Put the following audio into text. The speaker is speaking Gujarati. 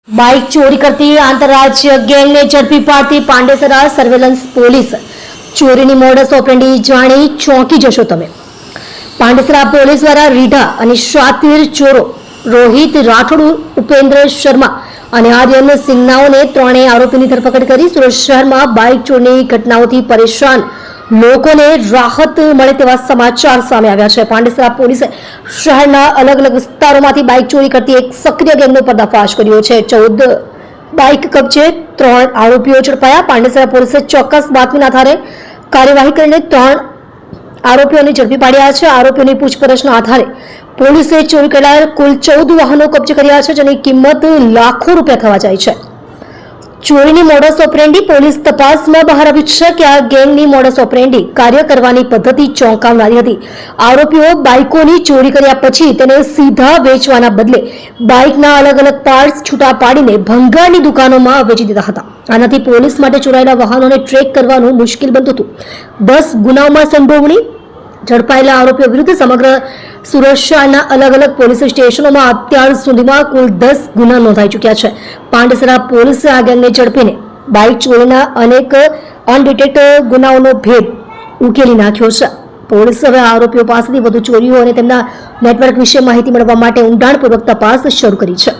બાઇક ચોરી કરતી આંતરરાજ્ય ગેંગને ઝડપી પાડતી પાંડેસરા સર્વેલન્સ પોલીસ. ચોરીની મોડસ ઓપરેન્ડી જાણી ચોંકી જશો તમે. પાંડેસરા પોલીસ દ્વારા રીઢા અને શાતિર ચોરો રોહિત રાઠોડ, ઉપેન્દ્ર શર્મા અને આર્યન સિંઘનાઓને ત્રણેય આરોપીની ધરપકડ કરી સુરત શહેરમાં બાઇક ચોરીની ઘટનાઓથી પરેશાન લોકોને રાહત મળે તેવા સમાચાર સામે આવ્યા છે. પાંડેસરા પોલીસે શહેરના અલગ અલગ વિસ્તારોમાંથી બાઇક ચોરી કરતી એક સક્રિય ગેંગનો પર્દાફાશ કર્યો છે. 14 બાઇક કબજે, 3 આરોપીઓ ઝડપાયા. પાંડેસરા પોલીસે ચોક્કસ બાતમીના આધારે કાર્યવાહી કરીને 3 આરોપીઓને ઝડપી પાડ્યા છે. આરોપીઓની પૂછપરછના આધારે પોલીસે ચોરી કરેલા કુલ 14 વાહનો કબજે કર્યા છે, જેની કિંમત લાખો રૂપિયા થવા જાય છે. ચોરીની મોડસ ઓપરેન્ડી પોલીસ તપાસમાં બહાર આવ્યું છે કે આ ગેંગની મોડસ ઓપરેન્ડી કાર્ય કરવાની પદ્ધતિ ચોંકાવનારી હતી. આરોપીઓ બાઇકોની ચોરી કર્યા પછી તેને સીધા વેચવાના બદલે બાઇકના અલગ અલગ પાર્ટ્સ છૂટા પાડીને ભંગારની દુકાનોમાં વેચી દીધા હતા. આનાથી પોલીસ માટે ચોરાયેલા વાહનોને ટ્રેક કરવાનું મુશ્કેલ બનતું હતું. 10 ગુનાઓમાં સંડોવણી. ઝડપાયેલા આરોપીઓ વિરુદ્ધ સમગ્ર સુરત શહેરના અલગ અલગ પોલીસ સ્ટેશનોમાં અત્યાર સુધીમાં કુલ 10 ગુના નોંધાઈ ચૂક્યા છે. પાંડેસરા પોલીસે આ ગેંગને ઝડપીને બાઇક ચોરીના અનેક અનડિટેક્ટ ગુનાઓનો ભેદ ઉકેલી નાખ્યો છે. પોલીસ હવે આરોપીઓ પાસેથી વધુ ચોરીઓ અને તેમના નેટવર્ક વિશે માહિતી મેળવવા માટે ઊંડાણપૂર્વક તપાસ શરૂ કરી છે.